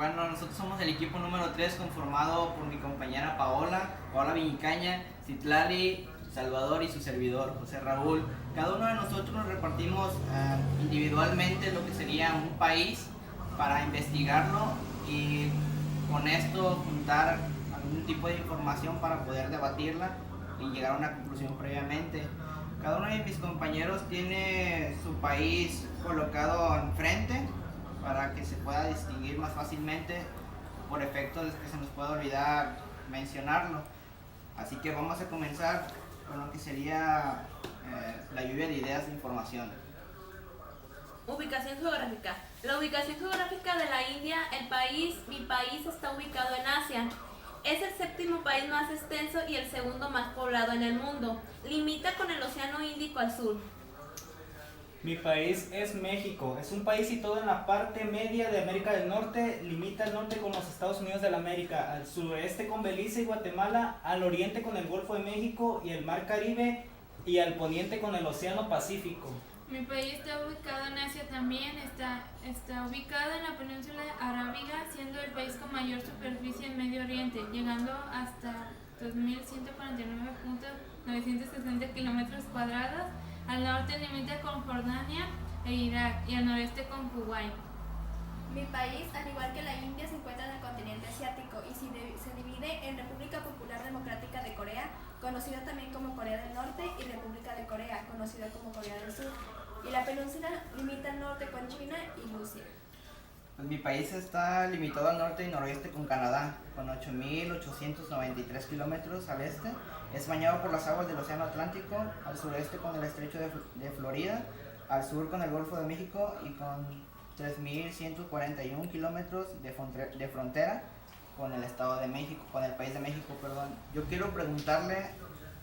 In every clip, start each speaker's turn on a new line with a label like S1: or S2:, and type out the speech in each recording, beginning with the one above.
S1: Bueno, nosotros somos el equipo número 3 conformado por mi compañera Paola Viñicaña, Citlali, Salvador y su servidor, José Raúl. Cada uno de nosotros nos repartimos individualmente lo que sería un país para investigarlo y con esto juntar algún tipo de información para poder debatirla y llegar a una conclusión previamente. Cada uno de mis compañeros tiene su país colocado enfrente para que se pueda distinguir más fácilmente por efecto de que se nos pueda olvidar mencionarlo. Así que vamos a comenzar con lo que sería la lluvia de ideas de información.
S2: Ubicación geográfica. La ubicación geográfica de la India, mi país está ubicado en Asia. Es el séptimo país más extenso y el segundo más poblado en el mundo. Limita con el Océano Índico al sur.
S3: Mi país es México. Es un país situado en la parte media de América del Norte. Limita al norte con los Estados Unidos de la América, al sureste con Belice y Guatemala, al oriente con el Golfo de México y el Mar Caribe, y al poniente con el Océano Pacífico.
S4: Mi país está ubicado en Asia también, está ubicado en la península arábiga, siendo el país con mayor superficie en Medio Oriente, llegando hasta 2.149.960 kilómetros cuadrados. Al norte limita con Jordania e Irak y al noreste con Kuwait.
S5: Mi país, al igual que la India, se encuentra en el continente asiático y se divide en República Popular Democrática de Corea, conocida también como Corea del Norte, y República de Corea, conocida como Corea del Sur. Y la península limita al norte con China y Rusia.
S1: Pues mi país está limitado al norte y noroeste con Canadá, con 8.893 kilómetros al este. Es bañado por las aguas del Océano Atlántico, al sureste con el Estrecho de Florida, al sur con el Golfo de México y con 3.141 kilómetros de frontera con el Estado de México, con el país de México, perdón. Yo quiero preguntarle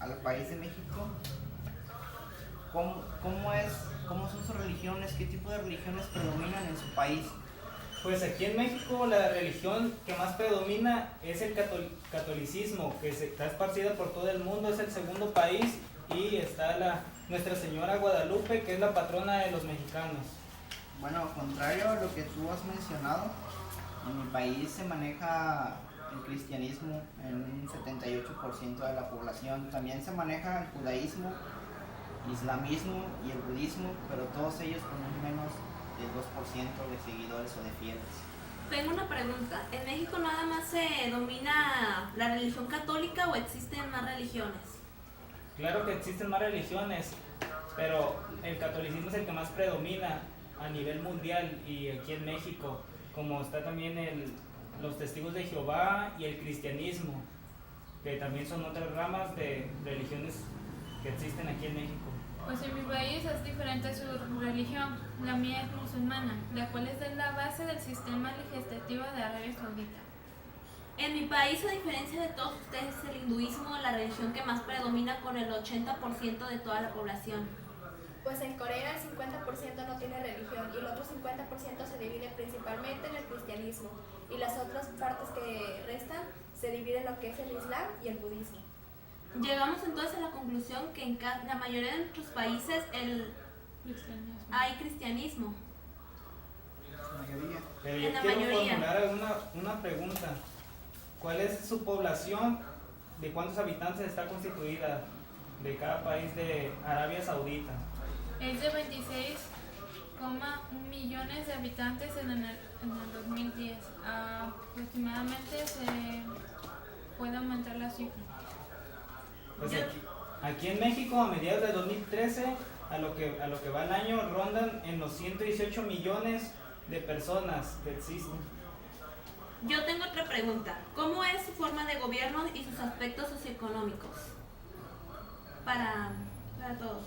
S1: al país de México cómo son sus religiones, qué tipo de religiones predominan en su país.
S3: Pues aquí en México la religión que más predomina es el catolicismo, que está esparcida por todo el mundo, es el segundo país, y está Nuestra Señora Guadalupe, que es la patrona de los mexicanos.
S1: Bueno, contrario a lo que tú has mencionado, en mi país se maneja el cristianismo en un 78% de la población. También se maneja el judaísmo, islamismo y el budismo, pero todos ellos con un menos del 2% de seguidores o de fieles.
S2: Tengo una pregunta. ¿En México nada más se domina la religión católica o existen más religiones?
S3: Claro que existen más religiones, pero el catolicismo es el que más predomina a nivel mundial y aquí en México, como está también los testigos de Jehová y el cristianismo, que también son otras ramas de religiones que existen aquí en México.
S4: Pues en mi país es diferente su religión. La mía es musulmana, la cual es la base del sistema legislativo de Arabia Saudita.
S2: En mi país, a diferencia de todos ustedes, es el hinduismo la religión que más predomina con el 80% de toda la población.
S5: Pues en Corea el 50% no tiene religión y el otro 50% se divide principalmente en el cristianismo, y las otras partes que restan se dividen en lo que es el islam y el budismo.
S2: Llegamos entonces a la conclusión que en la mayoría de nuestros países hay cristianismo.
S3: Pero yo
S2: En la
S3: quiero
S2: mayoría.
S3: formular una pregunta. ¿Cuál es su población? ¿De cuántos habitantes está constituida de cada país de Arabia Saudita?
S4: Es de 26,1 millones de habitantes en el 2010. Aproximadamente se puede aumentar la cifra.
S3: Pues aquí en México, a mediados de 2013, a lo que va el año, rondan en los 118 millones de personas que existen.
S2: Yo tengo otra pregunta. ¿Cómo es su forma de gobierno y sus aspectos socioeconómicos? Para todos.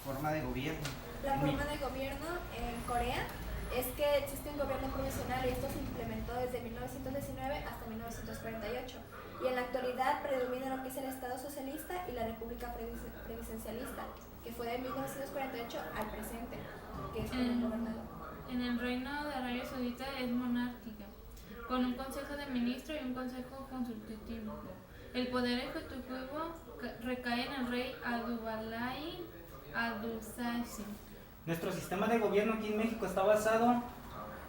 S1: Forma de gobierno.
S5: La forma de gobierno en Corea es que existe un gobierno provisional y esto se implementó desde 1919 hasta 1948. Y en la actualidad predomina lo que es el Estado socialista y la República presidencialista, que fue de 1948 al presente, que es el gobernador.
S4: En el reino de Arabia Saudita es monárquica, con un consejo de ministros y un consejo consultivo. El poder ejecutivo recae en el rey Abdullah Abdulsasim.
S3: Nuestro sistema de gobierno aquí en México está basado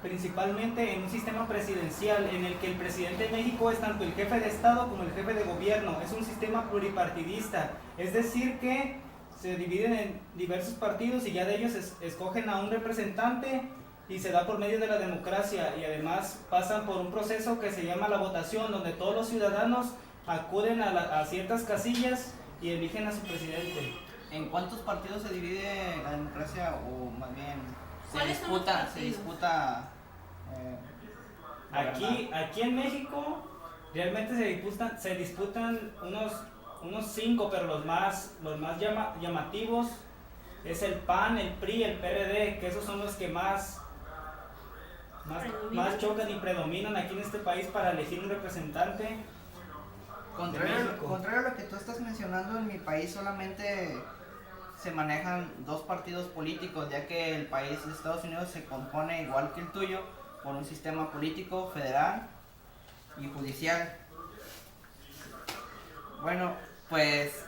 S3: principalmente en un sistema presidencial en el que el presidente de México es tanto el jefe de Estado como el jefe de gobierno. Es un sistema pluripartidista, es decir que se dividen en diversos partidos y ya de ellos escogen a un representante y se da por medio de la democracia, y además pasan por un proceso que se llama la votación, donde todos los ciudadanos acuden a ciertas casillas y eligen a su presidente.
S1: ¿En cuántos partidos se divide la democracia, o más bien
S2: ¿Cuáles son los partidos?
S1: se disputa
S3: Aquí en México realmente se disputan unos 5, pero los más llamativos es el PAN, el PRI, el PRD, que esos son los que más chocan y predominan aquí en este país para elegir un representante.
S1: Contrario a lo que tú estás mencionando, en mi país solamente se manejan 2 partidos políticos, ya que el país de Estados Unidos se compone, igual que el tuyo, por un sistema político federal y judicial. Bueno, pues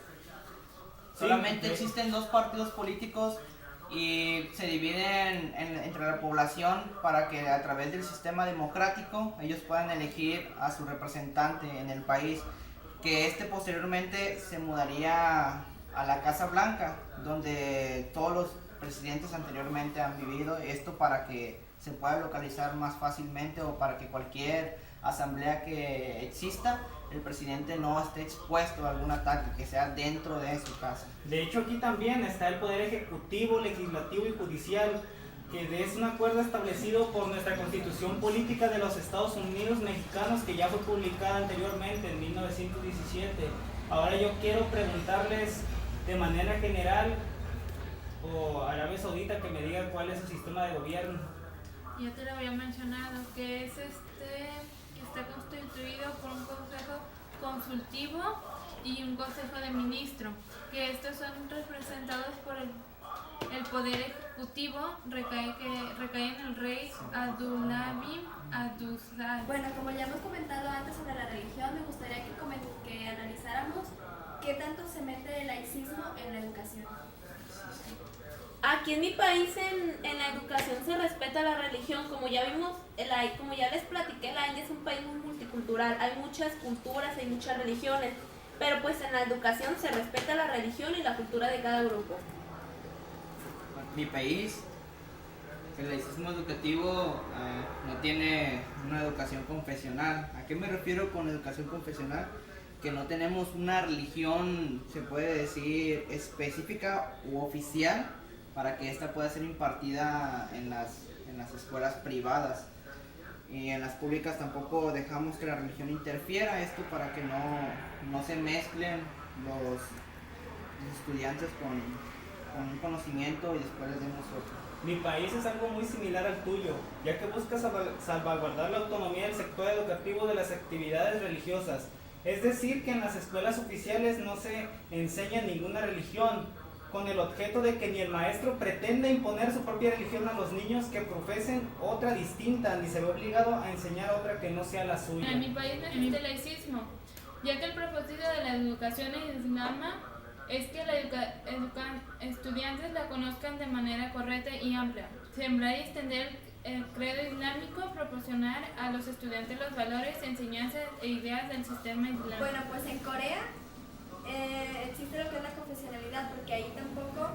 S1: solamente existen 2 partidos políticos y se dividen entre la población para que a través del sistema democrático ellos puedan elegir a su representante en el país, que posteriormente se mudaría a la Casa Blanca, donde todos los presidentes anteriormente han vivido, esto para que se pueda localizar más fácilmente, o para que cualquier asamblea que exista, el presidente no esté expuesto a algún ataque, que sea dentro de su casa.
S3: De hecho, aquí también está el poder ejecutivo, legislativo y judicial, que es un acuerdo establecido por nuestra Constitución Política de los Estados Unidos Mexicanos, que ya fue publicada anteriormente en 1917. Ahora yo quiero preguntarles de manera general, o Arabia Saudita, que me diga cuál es su sistema de gobierno.
S4: Ya te lo había mencionado, que es que está constituido por un consejo consultivo y un consejo de ministros, que estos son representados por el poder ejecutivo, recae en el rey Abdulaziz Abdullah.
S5: Bueno, como ya hemos comentado antes sobre la religión, me gustaría que analizáramos qué tanto se mete el laicismo en la educación.
S2: Aquí en mi país en la educación se respeta la religión. Como ya vimos, como ya les platiqué, la India es un país muy multicultural, hay muchas culturas, hay muchas religiones, pero pues en la educación se respeta la religión y la cultura de cada grupo.
S1: Mi país, el laicismo educativo no tiene una educación confesional. ¿A qué me refiero con educación confesional? Que no tenemos una religión, se puede decir, específica u oficial para que esta pueda ser impartida en las escuelas privadas. Y en las públicas tampoco dejamos que la religión interfiera, esto para que no se mezclen los estudiantes con un conocimiento y después les demos otro.
S3: Mi país es algo muy similar al tuyo, ya que busca salvaguardar la autonomía del sector educativo de las actividades religiosas. Es decir, que en las escuelas oficiales no se enseña ninguna religión, con el objeto de que ni el maestro pretenda imponer su propia religión a los niños que profesen otra distinta, ni se ve obligado a enseñar otra que no sea la suya.
S4: En mi país no existe laicismo, ya que el propósito de la educación en Islam es que estudiantes la conozcan de manera correcta y amplia, sembrar y extender el credo islámico, proporcionar a los estudiantes los valores, enseñanzas e ideas del sistema islámico.
S5: Bueno, pues en Corea existe lo que es la confesionalidad, porque ahí tampoco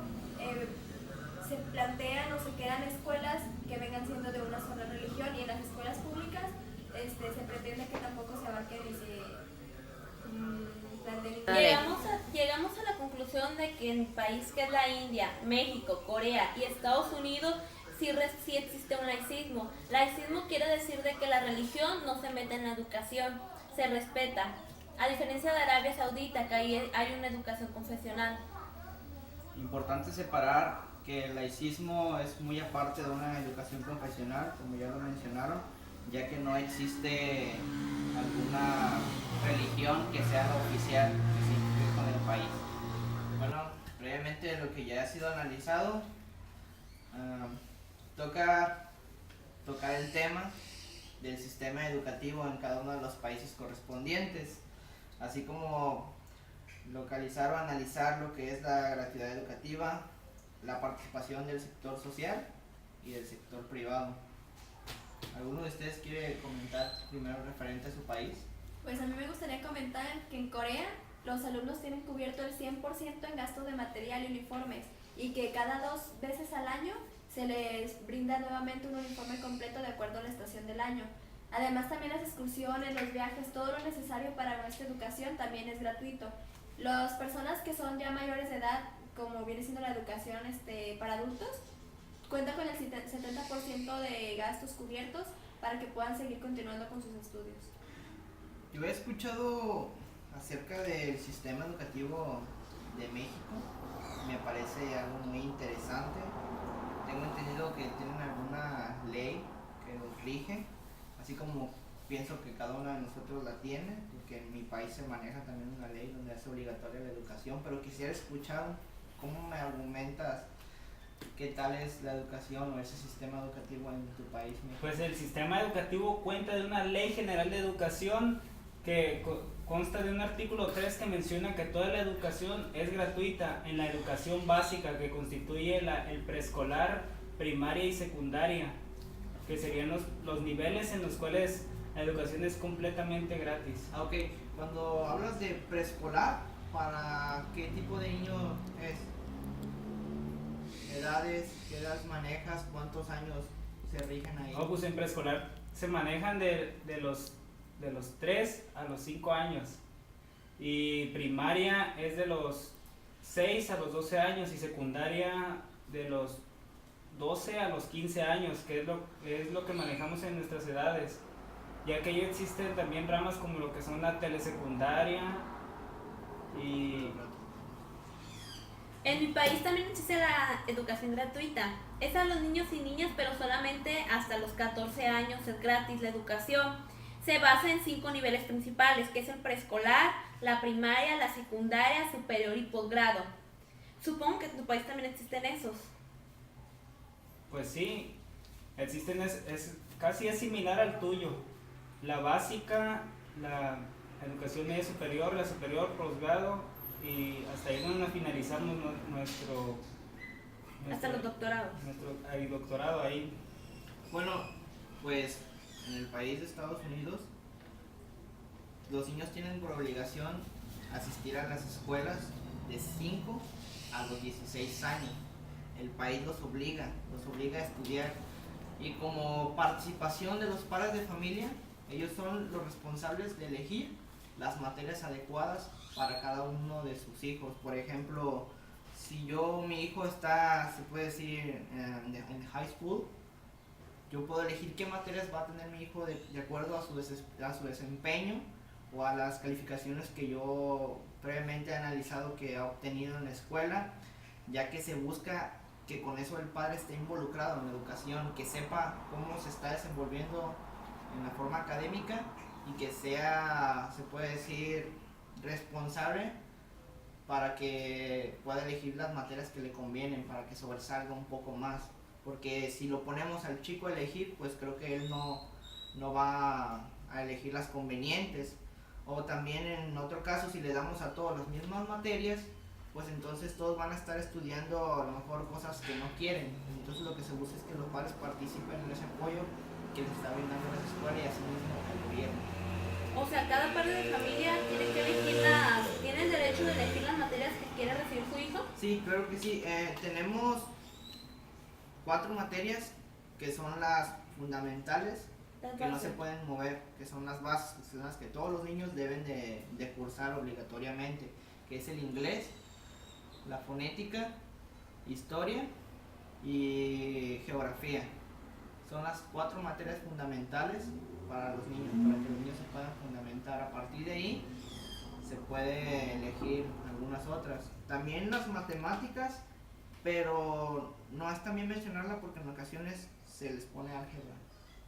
S5: se plantean o se quedan escuelas que vengan siendo de una sola religión, y en las escuelas públicas se pretende que tampoco se abarque ni se planteen.
S2: Llegamos a la conclusión de que en el país que es la India, México, Corea y Estados Unidos sí existe un laicismo. Laicismo quiere decir de que la religión no se mete en la educación, se respeta. A diferencia de Arabia Saudita, que ahí hay una educación confesional.
S1: Importante separar que el laicismo es muy aparte de una educación confesional, como ya lo mencionaron, ya que no existe alguna religión que sea la oficial que se incluye con el país. Bueno, previamente lo que ya ha sido analizado, toca tocar el tema del sistema educativo en cada uno de los países correspondientes, así como localizar o analizar lo que es la gratuidad educativa, la participación del sector social y del sector privado. ¿Alguno de ustedes quiere comentar primero referente a su país?
S5: Pues a mí me gustaría comentar que en Corea los alumnos tienen cubierto el 100% en gastos de material y uniformes y que cada 2 veces al año se les brinda nuevamente un uniforme completo de acuerdo a la estación del año. Además también las excursiones, los viajes, todo lo necesario para nuestra educación también es gratuito. Las personas que son ya mayores de edad, como viene siendo la educación para adultos, cuentan con el 70% de gastos cubiertos para que puedan seguir continuando con sus estudios.
S1: Yo he escuchado acerca del sistema educativo de México, me parece algo muy interesante. Tengo entendido que tienen alguna ley que los rige, así como pienso que cada uno de nosotros la tiene, porque en mi país se maneja también una ley donde es obligatoria la educación, pero quisiera escuchar cómo me argumentas qué tal es la educación o ese sistema educativo en tu país, México.
S3: Pues el sistema educativo cuenta de una ley general de educación que consta de un artículo 3 que menciona que toda la educación es gratuita en la educación básica que constituye el preescolar, primaria y secundaria, que serían los niveles en los cuales la educación es completamente gratis.
S1: Ah, ok. Cuando hablas de preescolar, ¿para qué tipo de niño es? ¿Edades? ¿Qué edades manejas? ¿Cuántos años se rigen ahí?
S3: Pues en preescolar se manejan de los 3 a los 5 años y primaria es de los 6 a los 12 años y secundaria de los 12 a los 15 años, que es lo que manejamos en nuestras edades, ya que ya existen también ramas como lo que son la telesecundaria y...
S2: En mi país también existe la educación gratuita. Es a los niños y niñas, pero solamente hasta los 14 años es gratis la educación. Se basa en 5 niveles principales, que es el preescolar, la primaria, la secundaria, superior y posgrado. Supongo que en tu país también existen esos.
S3: Pues sí, existen, casi es similar al tuyo. La básica, la educación media superior, la superior, posgrado y hasta ahí van a finalizar nuestro
S2: Hasta los doctorados.
S3: Nuestro doctorado ahí.
S1: Bueno, pues en el país de Estados Unidos los niños tienen por obligación asistir a las escuelas de 5 a los 16 años. El país los obliga a estudiar y como participación de los padres de familia, ellos son los responsables de elegir las materias adecuadas para cada uno de sus hijos. Por ejemplo, si mi hijo está, se puede decir, en high school, yo puedo elegir qué materias va a tener mi hijo de acuerdo a su desempeño o a las calificaciones que yo previamente he analizado que ha obtenido en la escuela, ya que se busca que con eso el padre esté involucrado en la educación, que sepa cómo se está desenvolviendo en la forma académica y que sea, se puede decir, responsable para que pueda elegir las materias que le convienen, para que sobresalga un poco más. Porque si lo ponemos al chico a elegir, pues creo que él no va a elegir las convenientes. O también en otro caso, si le damos a todos las mismas materias, pues entonces todos van a estar estudiando a lo mejor cosas que no quieren. Entonces lo que se busca es que los padres participen en ese apoyo que les está brindando las escuelas y así mismo el gobierno.
S2: O sea, cada padre de familia tiene el derecho de elegir las materias que quiere recibir su hijo.
S1: Sí, claro que sí. Tenemos 4 materias que son las fundamentales, que no se pueden mover, que son las bases, que son las que todos los niños deben de cursar obligatoriamente, que es el inglés, la fonética, historia y geografía. Son las 4 materias fundamentales para los niños, para que los niños se puedan fundamentar. A partir de ahí se puede elegir algunas otras. También las matemáticas, pero no es también mencionarla porque en ocasiones se les pone álgebra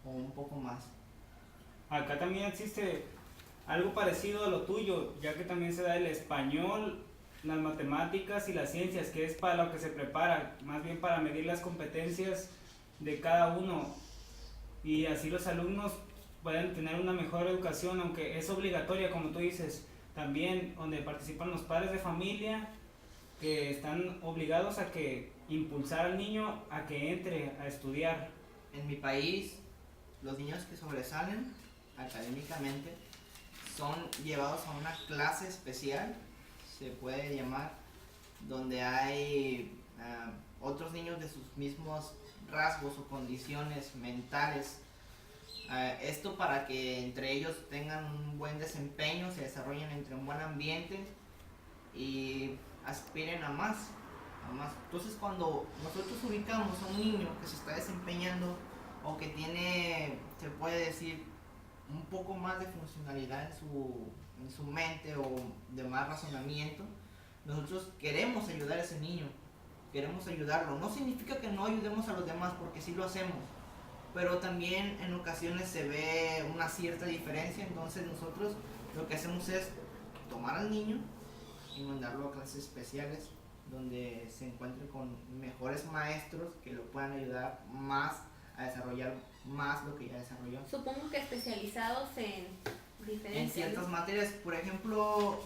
S1: o un poco más.
S3: Acá también existe algo parecido a lo tuyo, ya que también se da el español, las matemáticas y las ciencias, que es para lo que se prepara, más bien para medir las competencias de cada uno y así los alumnos pueden tener una mejor educación, aunque es obligatoria, como tú dices, también donde participan los padres de familia que están obligados a impulsar al niño a que entre a estudiar.
S1: En mi país los niños que sobresalen académicamente son llevados a una clase especial, se puede llamar, donde hay otros niños de sus mismos rasgos o condiciones mentales. Esto para que entre ellos tengan un buen desempeño, se desarrollen entre un buen ambiente y aspiren a más. Entonces, cuando nosotros ubicamos a un niño que se está desempeñando o que tiene, se puede decir, un poco más de funcionalidad en su mente o de más razonamiento, nosotros queremos ayudar a ese niño, queremos ayudarlo. No significa que no ayudemos a los demás, porque sí lo hacemos, pero también en ocasiones se ve una cierta diferencia. Entonces nosotros lo que hacemos es tomar al niño y mandarlo a clases especiales donde se encuentre con mejores maestros que lo puedan ayudar más a desarrollar más lo que ya desarrolló.
S2: Supongo que especializados en diferentes...
S1: En ciertas materias, por ejemplo,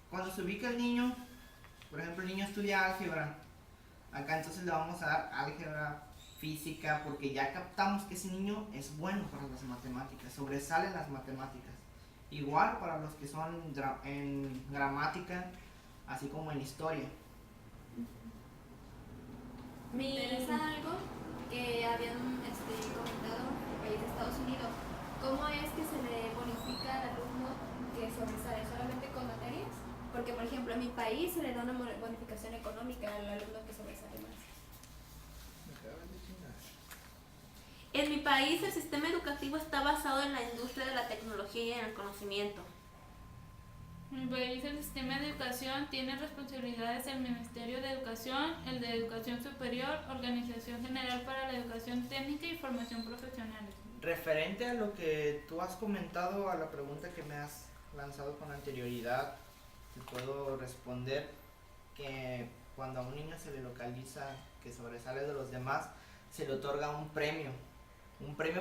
S1: cuando se ubica el niño, por ejemplo, el niño estudia álgebra, acá entonces le vamos a dar álgebra, física, porque ya captamos que ese niño es bueno para las matemáticas, sobresale en las matemáticas. Igual para los que son en gramática, así como en historia.
S5: Me interesa algo que habían comentado en el país de Estados Unidos. ¿Cómo es que se le bonifica al alumno que sobresale? ¿Solamente con materias? Porque, por ejemplo, en mi país se le da una bonificación económica al alumno que sobresale más.
S2: En mi país el sistema educativo está basado en la industria de la tecnología y en el conocimiento.
S4: En mi país el sistema de educación tiene responsabilidades del Ministerio de Educación, el de Educación Superior, Organización General para la Educación Técnica y Formación Profesional.
S1: Referente a lo que tú has comentado, a la pregunta que me has lanzado con anterioridad, te puedo responder que cuando a un niño se le localiza que sobresale de los demás, se le otorga un premio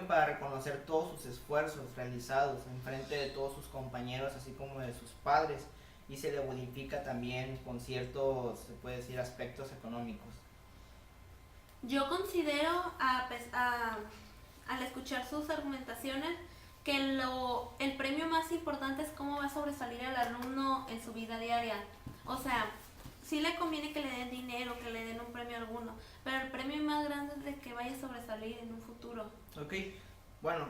S1: para reconocer todos sus esfuerzos realizados en frente de todos sus compañeros, así como de sus padres, y se le bonifica también con ciertos, se puede decir, aspectos económicos.
S2: Yo considero, al escuchar sus argumentaciones, que el premio más importante es cómo va a sobresalir el alumno en su vida diaria. O sea, sí le conviene que le den dinero, que le den un premio alguno, pero el premio más grande es de que vaya a sobresalir en un futuro.
S1: Ok, bueno,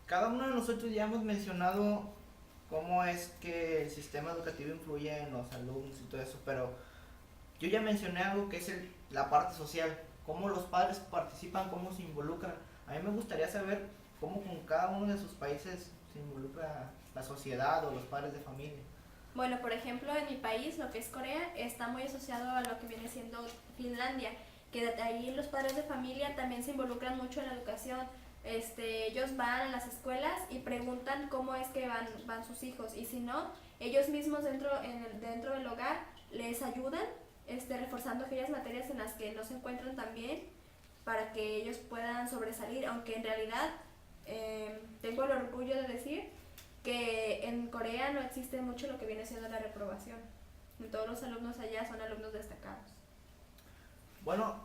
S1: cada uno de nosotros ya hemos mencionado cómo es que el sistema educativo influye en los alumnos y todo eso, pero yo ya mencioné algo que es la parte social, cómo los padres participan, cómo se involucran. A mí me gustaría saber cómo con cada uno de sus países se involucra la sociedad o los padres de familia.
S5: Bueno, por ejemplo, en mi país, lo que es Corea, está muy asociado a lo que viene siendo Finlandia, que ahí los padres de familia también se involucran mucho en la educación. Ellos van a las escuelas y preguntan cómo es que van sus hijos, y si no, ellos mismos dentro del hogar les ayudan, reforzando aquellas materias en las que no se encuentran tan bien, para que ellos puedan sobresalir, aunque en realidad tengo el orgullo de decir que en Corea no existe mucho lo que viene siendo la reprobación. Todos los alumnos allá son alumnos destacados.
S1: Bueno,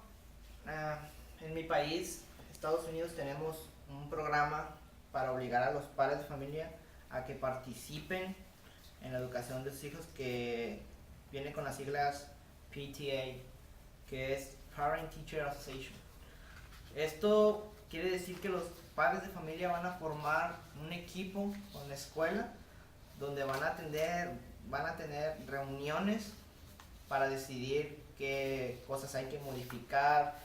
S1: en mi país, Estados Unidos, tenemos un programa para obligar a los padres de familia a que participen en la educación de sus hijos, que viene con las siglas PTA, que es Parent Teacher Association. Esto quiere decir que los padres de familia van a formar un equipo con la escuela donde van a tener reuniones para decidir qué cosas hay que modificar,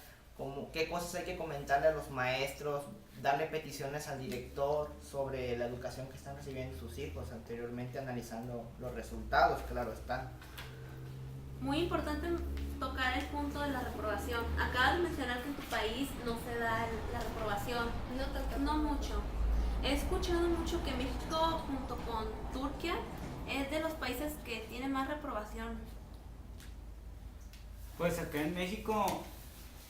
S1: qué cosas hay que comentarle a los maestros, darle peticiones al director sobre la educación que están recibiendo sus hijos, anteriormente analizando los resultados, claro están.
S2: Muy importante tocar el punto de la reprobación. Acabas de mencionar que en tu país no se da la reprobación.
S5: No tanto.
S2: No mucho. He escuchado mucho que México, junto con Turquía, es de los países que tiene más reprobación.
S3: Pues acá en México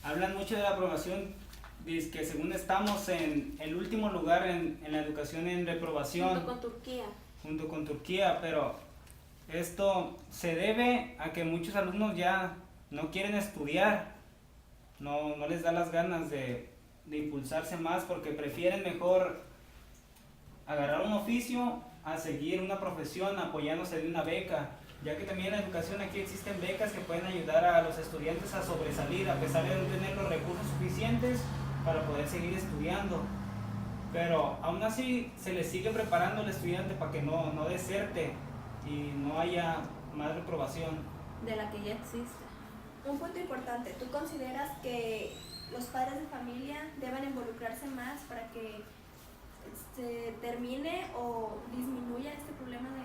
S3: hablan mucho de la aprobación, dice que según estamos en el último lugar en la educación en reprobación. Junto con Turquía, pero esto se debe a que muchos alumnos ya no quieren estudiar, no les da las ganas de de impulsarse más porque prefieren mejor agarrar un oficio a seguir una profesión apoyándose de una beca, ya que también en la educación aquí existen becas que pueden ayudar a los estudiantes a sobresalir a pesar de no tener los recursos suficientes para poder seguir estudiando. Pero aún así se le sigue preparando al estudiante para que no deserte y no haya más reprobación.
S2: De la que ya existe.
S5: Un punto importante, ¿tú consideras que los padres de familia deben involucrarse más para que se termine o disminuya este problema de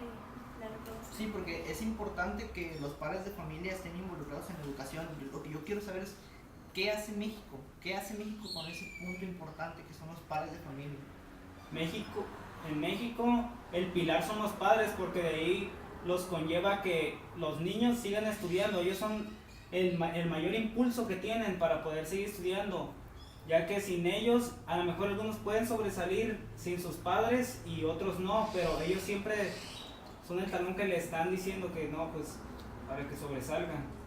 S5: la reprobación?
S1: Sí, porque es importante que los padres de familia estén involucrados en la educación. Lo que yo quiero saber es qué hace México, con ese punto importante que son los padres de familia.
S3: En México el pilar son los padres porque de ahí los conlleva que los niños sigan estudiando. Ellos son el mayor impulso que tienen para poder seguir estudiando, ya que sin ellos a lo mejor algunos pueden sobresalir sin sus padres y otros no, pero ellos siempre son el talón que le están diciendo que no, pues para que sobresalgan.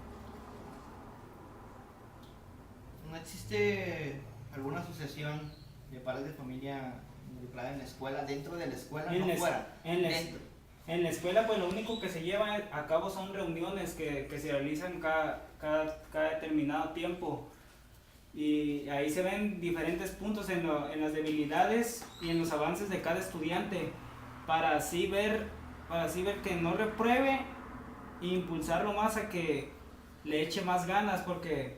S1: ¿No existe alguna asociación de padres de familia involucrada en la escuela, dentro de la escuela, no fuera?
S3: En la escuela pues lo único que se lleva a cabo son reuniones que se realizan cada determinado tiempo y ahí se ven diferentes puntos en las debilidades y en los avances de cada estudiante para así ver que no repruebe e impulsarlo más a que le eche más ganas porque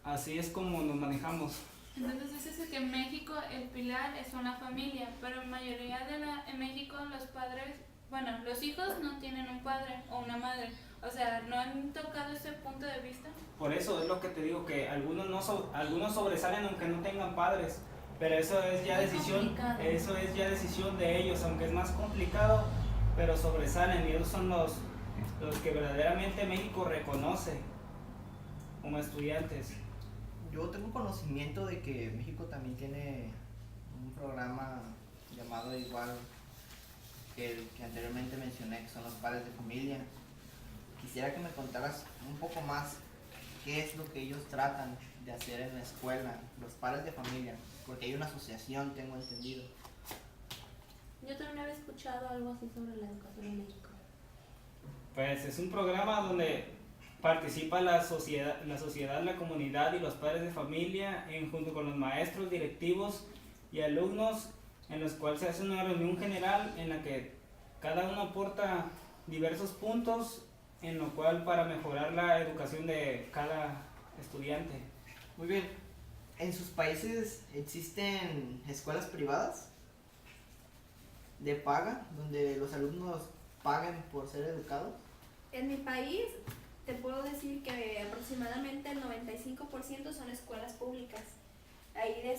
S3: así es como nos manejamos.
S4: Entonces dices que en México el pilar es una familia, pero en mayoría en México los padres, bueno, los hijos no tienen un padre o una madre, o sea, ¿no han tocado ese punto de vista?
S3: Por eso es lo que te digo, que algunos sobresalen aunque no tengan padres, pero eso es ya decisión de ellos, aunque es más complicado, pero sobresalen y ellos son los que verdaderamente México reconoce como estudiantes.
S1: Yo tengo conocimiento de que México también tiene un programa llamado igual que el que anteriormente mencioné, que son los padres de familia. Quisiera que me contaras un poco más qué es lo que ellos tratan de hacer en la escuela, los padres de familia, porque hay una asociación, tengo entendido.
S2: Yo también había escuchado algo así sobre la educación en México.
S3: Pues es un programa donde participa la sociedad, la comunidad y los padres de familia junto con los maestros, directivos y alumnos, en los cuales se hace una reunión general en la que cada uno aporta diversos puntos en lo cual para mejorar la educación de cada estudiante.
S1: Muy bien. ¿En sus países existen escuelas privadas de paga, donde los alumnos paguen por ser educados?
S5: En mi país te puedo decir que aproximadamente el 95% son escuelas públicas. Ahí,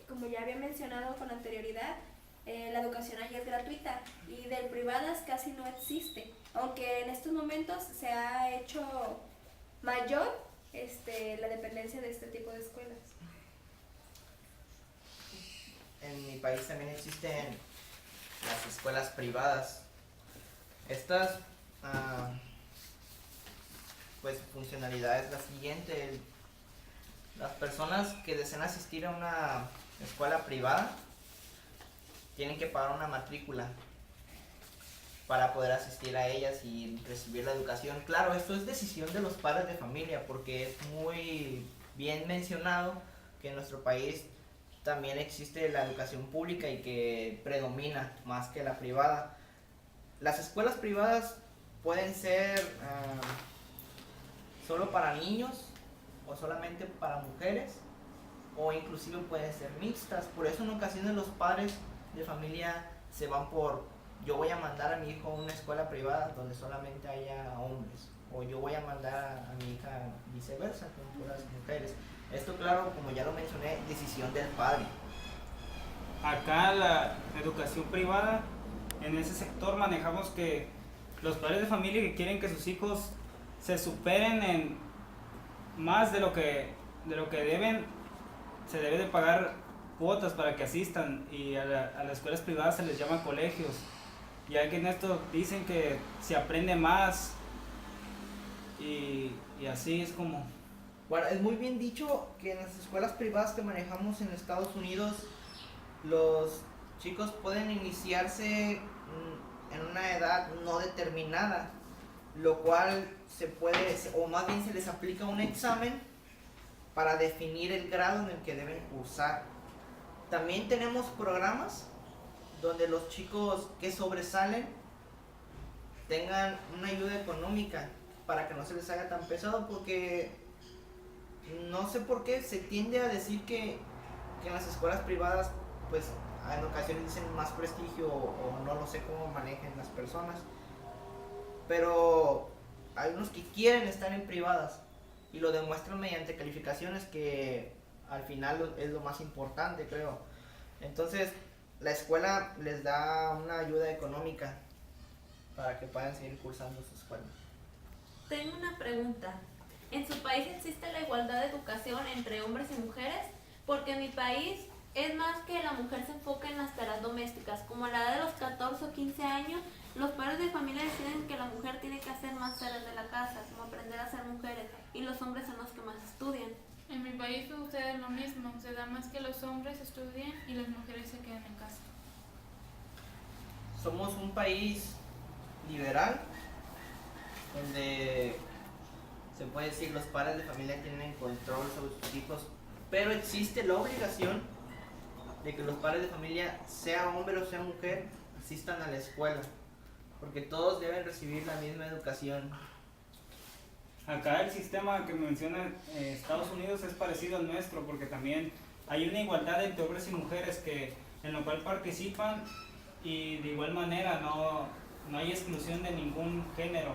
S5: como ya había mencionado con anterioridad, la educación allí es gratuita y de privadas casi no existe, aunque en estos momentos se ha hecho mayor la dependencia de este tipo de escuelas.
S1: En mi país también existen las escuelas privadas. Estas pues funcionalidad es la siguiente: las personas que desean asistir a una escuela privada tienen que pagar una matrícula para poder asistir a ellas y recibir la educación. Claro, esto es decisión de los padres de familia, porque es muy bien mencionado que en nuestro país también existe la educación pública y que predomina más que la privada. Las escuelas privadas pueden ser solo para niños o solamente para mujeres, o inclusive pueden ser mixtas. Por eso en ocasiones los padres de familia se van por: yo voy a mandar a mi hijo a una escuela privada donde solamente haya hombres, o yo voy a mandar a mi hija viceversa, con puras mujeres. Esto, claro, como ya lo mencioné, decisión del padre.
S3: Acá la educación privada, en ese sector manejamos que los padres de familia que quieren que sus hijos se superen en más de lo que deben, se debe de pagar cuotas para que asistan, y a las escuelas privadas se les llama colegios, ya que en esto dicen que se aprende más y así es como
S1: Bueno, es muy bien dicho que en las escuelas privadas que manejamos en Estados Unidos, los chicos pueden iniciarse en una edad no determinada, lo cual se puede, o más bien se les aplica un examen para definir el grado en el que deben cursar. También tenemos programas donde los chicos que sobresalen tengan una ayuda económica para que no se les haga tan pesado, porque no sé por qué se tiende a decir que en las escuelas privadas pues en ocasiones dicen más prestigio o no lo sé cómo manejen las personas, pero hay unos que quieren estar en privadas y lo demuestran mediante calificaciones, que al final es lo más importante, creo. Entonces la escuela les da una ayuda económica para que puedan seguir cursando su escuela.
S2: Tengo una pregunta. ¿En su país existe la igualdad de educación entre hombres y mujeres? Porque en mi país es más que la mujer se enfoca en las tareas domésticas. Como a la edad de los 14 o 15 años, los padres de familia deciden que la mujer tiene que hacer más tareas de la casa, como aprender a ser mujeres, y los hombres son los que más estudian.
S4: En mi país sucede lo mismo, se da más que los hombres estudien y las mujeres se quedan en casa.
S1: Somos un país liberal, donde se puede decir los padres de familia tienen control sobre sus hijos, pero existe la obligación de que los padres de familia, sea hombre o sea mujer, asistan a la escuela, porque todos deben recibir la misma educación.
S3: Acá el sistema que menciona Estados Unidos es parecido al nuestro, porque también hay una igualdad entre hombres y mujeres en lo cual participan, y de igual manera no hay exclusión de ningún género.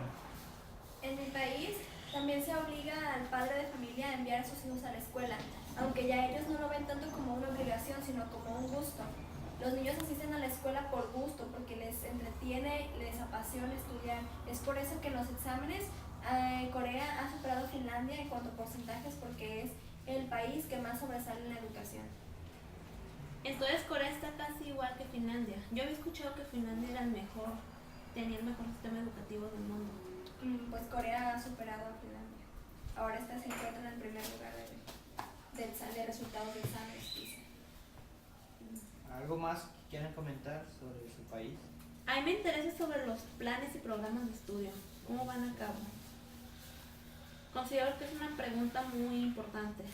S5: En mi país también se obliga al padre de familia a enviar a sus hijos a la escuela, aunque ya ellos no lo ven tanto como una obligación, sino como un gusto. Los niños asisten a la escuela por gusto, porque les entretiene, les apasiona estudiar. Es por eso que en los exámenes Corea ha superado a Finlandia en cuanto a porcentajes, porque es el país que más sobresale en la educación.
S2: Entonces Corea está casi igual que Finlandia. Yo había escuchado que Finlandia era el mejor, tenía el mejor sistema educativo del mundo.
S5: Pues Corea ha superado a Finlandia. Ahora se encuentra en el primer lugar de resultados de exámenes, dice.
S1: ¿Algo más que quieran comentar sobre su país?
S2: A mí me interesa sobre los planes y programas de estudio. ¿Cómo van a cabo? Considero que es una pregunta muy importante.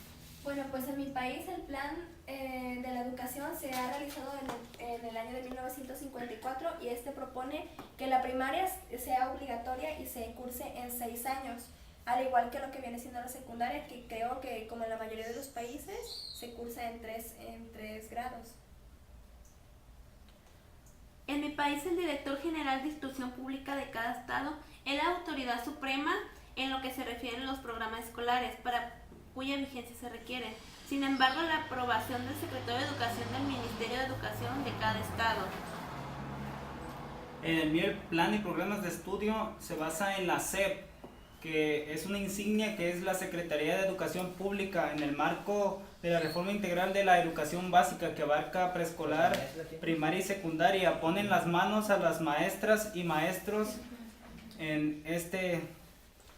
S5: Bueno, pues en mi país el plan de la educación se ha realizado en el año de 1954, y este propone que la primaria sea obligatoria y se curse en 6 años, al igual que lo que viene siendo la secundaria, que creo que como en la mayoría de los países se cursa en tres grados.
S2: En mi país, el director general de instrucción pública de cada estado es la autoridad suprema en lo que se refiere a los programas escolares, para cuya vigencia se requiere. Sin embargo, la aprobación del secretario de Educación del Ministerio de Educación de cada estado.
S3: En el mío, el plan y programas de estudio se basa en la SEP, que es una insignia que es la Secretaría de Educación Pública en el marco de la reforma integral de la educación básica, que abarca preescolar, primaria y secundaria. Ponen las manos a las maestras y maestros en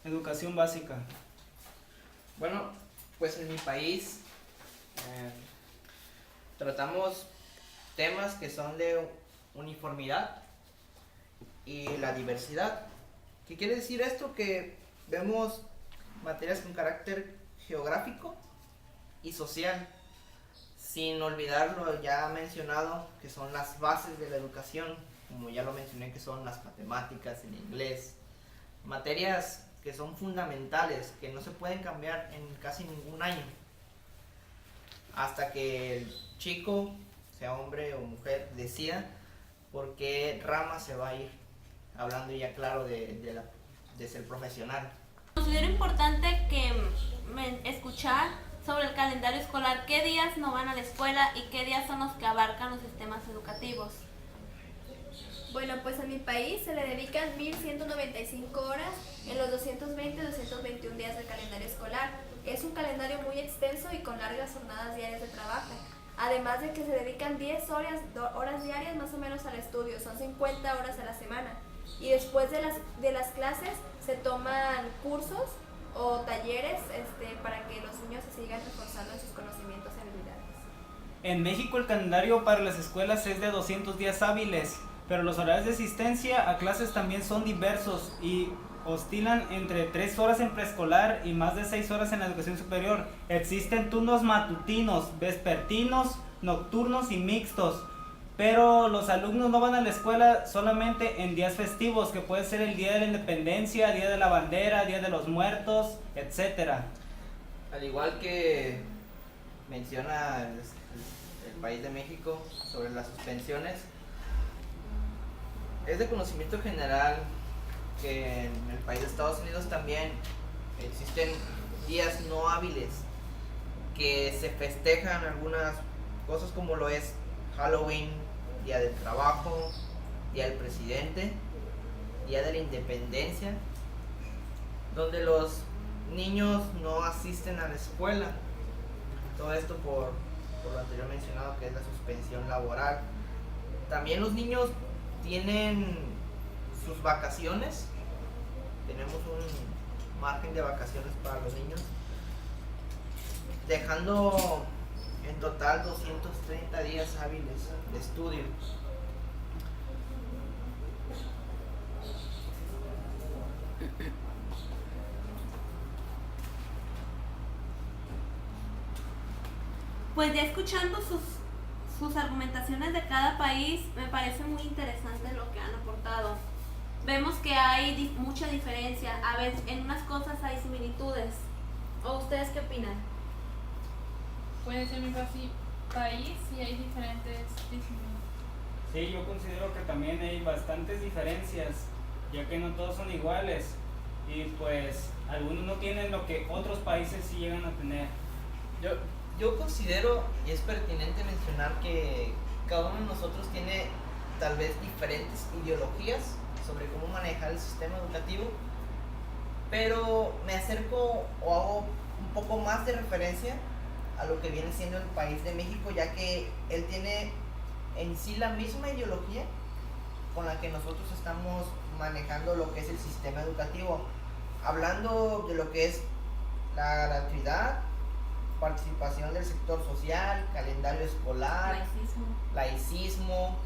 S3: educación básica.
S1: Bueno, pues en mi país tratamos temas que son de uniformidad y la diversidad. ¿Qué quiere decir esto? Que vemos materias con carácter geográfico y social, sin olvidar lo ya mencionado, que son las bases de la educación, como ya lo mencioné, que son las matemáticas, el inglés, materias que son fundamentales, que no se pueden cambiar en casi ningún año, hasta que el chico, sea hombre o mujer, decida por qué rama se va a ir, hablando ya claro de ser profesional.
S2: Considero importante que escuchar sobre el calendario escolar, qué días no van a la escuela y qué días son los que abarcan los sistemas educativos.
S5: Bueno, pues en mi país se le dedican 1.195 horas en los 220-221 días del calendario escolar. Es un calendario muy extenso y con largas jornadas diarias de trabajo. Además de que se dedican 10 horas diarias más o menos al estudio, son 50 horas a la semana. Y después de las clases se toman cursos o talleres para que sigan reforzando sus conocimientos y habilidades.
S3: En México el calendario para las escuelas es de 200 días hábiles, pero los horarios de asistencia a clases también son diversos y oscilan entre 3 horas en preescolar y más de 6 horas en la educación superior. Existen turnos matutinos, vespertinos, nocturnos y mixtos, pero los alumnos no van a la escuela solamente en días festivos, que puede ser el Día de la Independencia, Día de la Bandera, Día de los Muertos, etc.
S1: Al igual que menciona el país de México sobre las suspensiones, es de conocimiento general que en el país de Estados Unidos también existen días no hábiles que se festejan algunas cosas, como lo es Halloween, Día del Trabajo, Día del Presidente, Día de la Independencia, donde los niños no asisten a la escuela. Todo esto por lo anterior mencionado, que es la suspensión laboral. También los niños tienen sus vacaciones. Tenemos un margen de vacaciones para los niños, dejando en total 230 días hábiles de estudio.
S2: Pues ya escuchando sus argumentaciones de cada país, me parece muy interesante lo que han aportado. Vemos que hay mucha diferencia, a veces en unas cosas hay similitudes. ¿O ustedes qué opinan?
S4: Puede ser mi país y hay diferentes disciplinas.
S3: Sí, yo considero que también hay bastantes diferencias, ya que no todos son iguales y pues algunos no tienen lo que otros países sí llegan a tener.
S1: Yo considero, y es pertinente mencionar, que cada uno de nosotros tiene tal vez diferentes ideologías sobre cómo manejar el sistema educativo, pero me acerco o hago un poco más de referencia a lo que viene siendo el país de México, ya que él tiene en sí la misma ideología con la que nosotros estamos manejando lo que es el sistema educativo, hablando de lo que es la gratuidad, participación del sector social, calendario escolar, laicismo.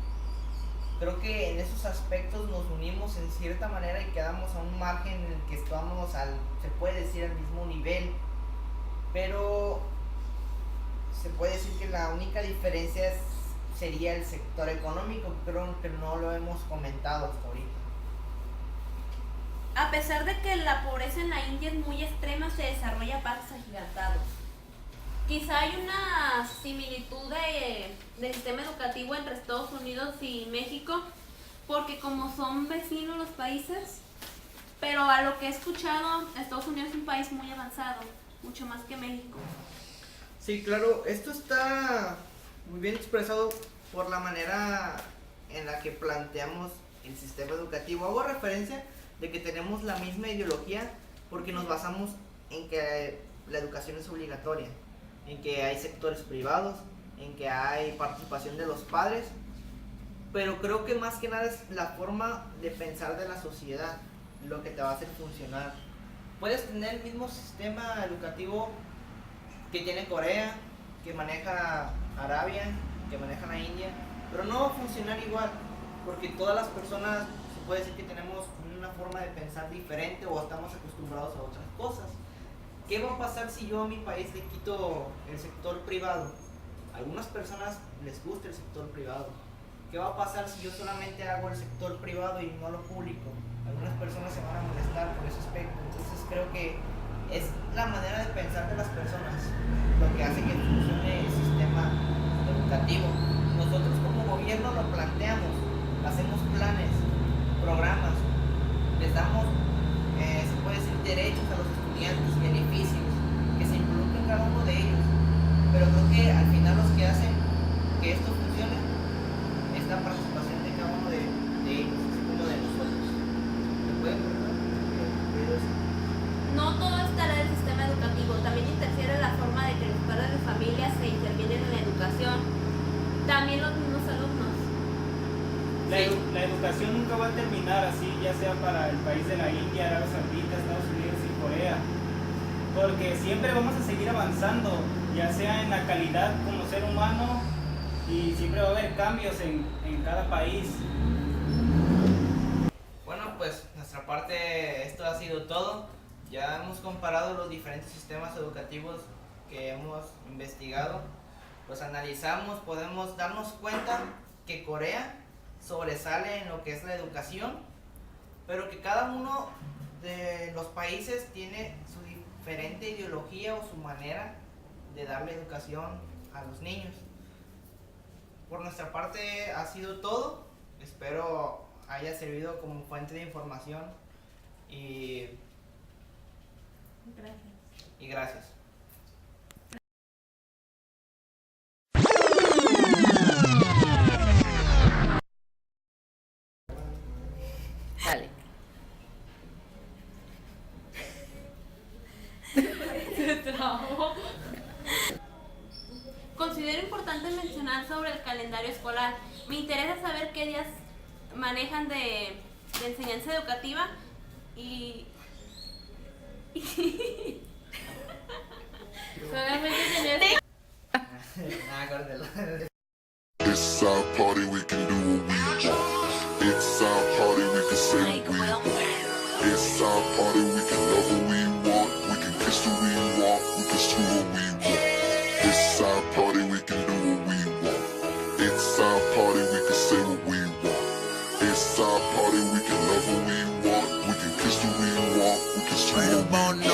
S1: Creo que en esos aspectos nos unimos en cierta manera y quedamos a un margen en el que estamos se puede decir, al mismo nivel, pero se puede decir que la única diferencia sería el sector económico. Creo que no lo hemos comentado hasta ahorita.
S2: A pesar de que la pobreza en la India es muy extrema, se desarrolla a pasos agigantados. Quizá hay una similitud de sistema educativo entre Estados Unidos y México, porque como son vecinos los países, pero a lo que he escuchado, Estados Unidos es un país muy avanzado, mucho más que México.
S1: Sí, claro, esto está muy bien expresado por la manera en la que planteamos el sistema educativo. Hago referencia de que tenemos la misma ideología porque nos basamos en que la educación es obligatoria, en que hay sectores privados, en que hay participación de los padres, pero creo que más que nada es la forma de pensar de la sociedad lo que te va a hacer funcionar. Puedes tener el mismo sistema educativo que tiene Corea, que maneja Arabia, que maneja la India, pero no va a funcionar igual, porque todas las personas, se puede decir que tenemos una forma de pensar diferente o estamos acostumbrados a otras cosas. ¿Qué va a pasar si yo a mi país le quito el sector privado? A algunas personas les gusta el sector privado. ¿Qué va a pasar si yo solamente hago el sector privado y no lo público? Algunas personas se van a molestar por ese aspecto. Entonces creo que es la manera de pensar de las personas lo que hace que funcione el sistema educativo. Nosotros como gobierno lo planteamos, hacemos planes, programas, les damos, se puede decir, derechos a los estudiantes, beneficios, que se involucren cada uno de ellos. Pero creo que al final los que hacen que esto funcione es la participación de cada uno de ellos, así como de nosotros. ¿Me pueden preguntar?
S2: No todo estará en el sistema educativo, también interfiere la forma de que los padres de familia se intervienen en la educación, también los mismos alumnos.
S3: La educación nunca va a terminar así, ya sea para el país de la India, Arabia Saudita, Estados Unidos y Corea. porque siempre vamos a seguir avanzando, ya sea en la calidad como ser humano, y siempre va a haber cambios en cada país.
S1: Bueno, pues nuestra parte esto ha sido todo. Ya hemos comparado los diferentes sistemas educativos que hemos investigado, los analizamos, podemos darnos cuenta que Corea sobresale en lo que es la educación, pero que cada uno de los países tiene su diferente ideología o su manera de darle educación a los niños. Por nuestra parte ha sido todo. Espero haya servido como fuente de información y gracias.
S2: Dale. Considero importante mencionar sobre el calendario escolar. Me interesa saber qué días manejan de enseñanza educativa y
S4: Solamente tenías
S1: Nada, córtelo.
S6: It's our party, we can do what we want. It's our party, we can say what we want. It's our party, we can love what we want. We can kiss who we want, we can screw what we want. It's our party, we can do what we want. It's our party, we can say what we want. It's our party, we can love what we want. We can kiss who we want, we can screw what we want.